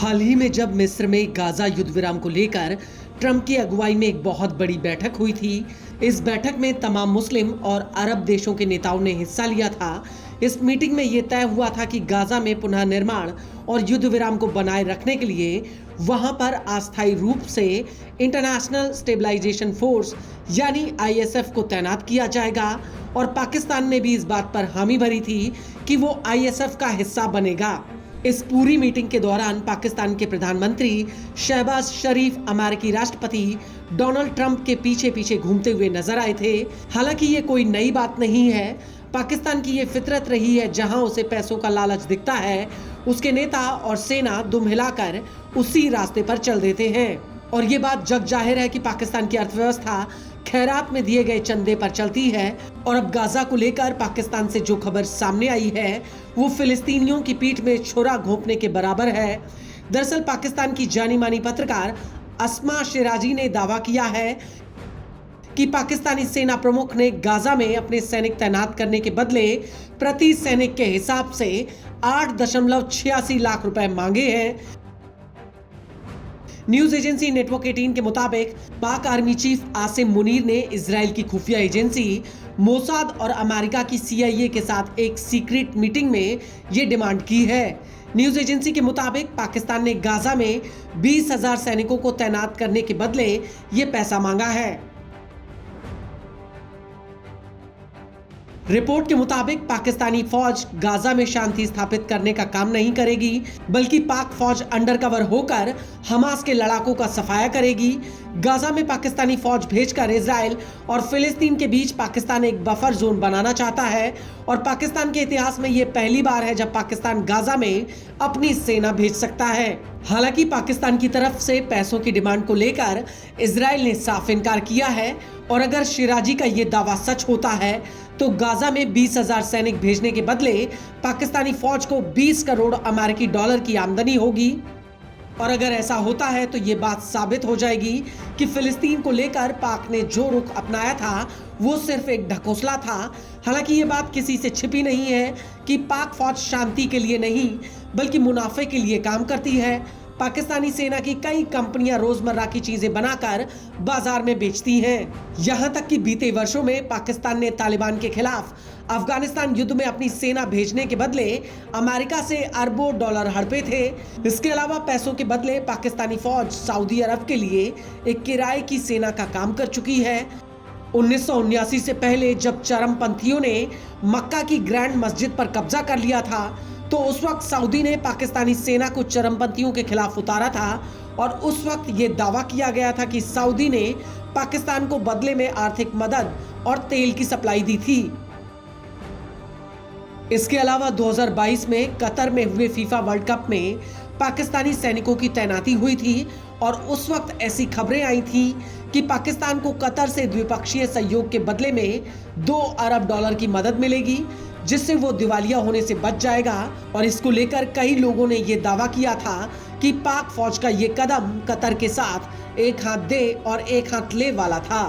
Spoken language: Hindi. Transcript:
हाल ही में जब मिस्र में गाजा युद्ध विराम को लेकर ट्रंप की अगुवाई में एक बहुत बड़ी बैठक हुई थी। इस बैठक में तमाम मुस्लिम और अरब देशों के नेताओं ने हिस्सा लिया था। इस मीटिंग में यह तय हुआ था कि गाजा में पुनः निर्माण और युद्ध विराम को बनाए रखने के लिए वहां पर अस्थायी रूप से इंटरनेशनल स्टेबलाइजेशन फोर्स यानी ISF को तैनात किया जाएगा और पाकिस्तान ने भी इस बात पर हामी भरी थी कि वो ISF का हिस्सा बनेगा। इस पूरी मीटिंग के दौरान पाकिस्तान के प्रधानमंत्री शहबाज शरीफ अमेरिकी राष्ट्रपति डोनाल्ड ट्रंप के पीछे पीछे घूमते हुए नजर आए थे। हालांकि ये कोई नई बात नहीं है। पाकिस्तान की ये फितरत रही है, जहां उसे पैसों का लालच दिखता है उसके नेता और सेना दुम हिलाकर उसी रास्ते पर चल देते हैं। और ये बात जग जाहिर है कि पाकिस्तान की अर्थव्यवस्था खैरात में दिए गए चंदे पर चलती है। और अब गाजा को लेकर पाकिस्तान से जो खबर सामने आई है वो फिलिस्तीनियों की पीठ में छुरा घोंपने के बराबर है। दरअसल पाकिस्तान की जानी मानी पत्रकार अस्मा शिराजी ने दावा किया है कि पाकिस्तानी सेना प्रमुख ने गाजा में अपने सैनिक तैनात करने के बदले प्रति सैनिक के हिसाब से 8.86 लाख रुपए मांगे हैं। न्यूज एजेंसी नेटवर्क 18 के मुताबिक पाक आर्मी चीफ आसिम मुनीर ने इजराइल की खुफिया एजेंसी मोसाद और अमेरिका की CIA के साथ एक सीक्रेट मीटिंग में ये डिमांड की है। न्यूज एजेंसी के मुताबिक पाकिस्तान ने गाजा में 20,000 सैनिकों को तैनात करने के बदले ये पैसा मांगा है। रिपोर्ट के मुताबिक पाकिस्तानी फौज गाजा में शांति स्थापित करने का काम नहीं करेगी, बल्कि पाक फौज अंडरकवर होकर हमास के लड़ाकों का सफाया करेगी। गाजा में पाकिस्तानी फौज भेजकर इजराइल और फिलिस्तीन के बीच पाकिस्तान एक बफर जोन बनाना चाहता है। और पाकिस्तान के इतिहास में यह पहली बार है जब पाकिस्तान गाजा में अपनी सेना भेज सकता है। हालांकि पाकिस्तान की तरफ से पैसों की डिमांड को लेकर इजराइल ने साफ इनकार किया है। और अगर शिराजी का ये दावा सच होता है तो गाजा में 20,000 सैनिक भेजने के बदले पाकिस्तानी फौज को 20 करोड़ अमेरिकी डॉलर की आमदनी होगी। और अगर ऐसा होता है तो ये बात साबित हो जाएगी कि फिलिस्तीन को लेकर पाक ने जो रुख अपनाया था वो सिर्फ एक ढकोसला था। हालांकि ये बात किसी से छिपी नहीं है कि पाक फौज शांति के लिए नहीं बल्कि मुनाफे के लिए काम करती है। पाकिस्तानी सेना की कई कंपनियां रोजमर्रा की चीजें बनाकर बाजार में बेचती हैं। यहां तक कि बीते वर्षों में पाकिस्तान ने तालिबान के खिलाफ अफगानिस्तान युद्ध में अपनी सेना भेजने के बदले अमेरिका से अरबों डॉलर हड़पे थे। इसके अलावा पैसों के बदले पाकिस्तानी फौज सऊदी अरब के लिए एक किराए की सेना का काम कर चुकी है। 1979 से पहले जब चरमपंथियों ने मक्का की ग्रैंड मस्जिद पर कब्जा कर लिया था तो उस वक्त सऊदी ने पाकिस्तानी सेना को चरमपंथियों के खिलाफ उतारा था। और उस वक्त ये दावा किया गया था कि सऊदी ने पाकिस्तान को बदले में आर्थिक मदद और तेल की सप्लाई दी थी। इसके अलावा 2022 में कतर में हुए फीफा वर्ल्ड कप में पाकिस्तानी सैनिकों की तैनाती हुई थी। और उस वक्त ऐसी खबरें आई थी कि पाकिस्तान को कतर से द्विपक्षीय सहयोग के बदले में 2 अरब डॉलर की मदद मिलेगी, जिससे वो दिवालिया होने से बच जाएगा। और इसको लेकर कई लोगों ने ये दावा किया था कि पाक फौज का ये कदम कतर के साथ एक हाथ दे और एक हाथ ले वाला था।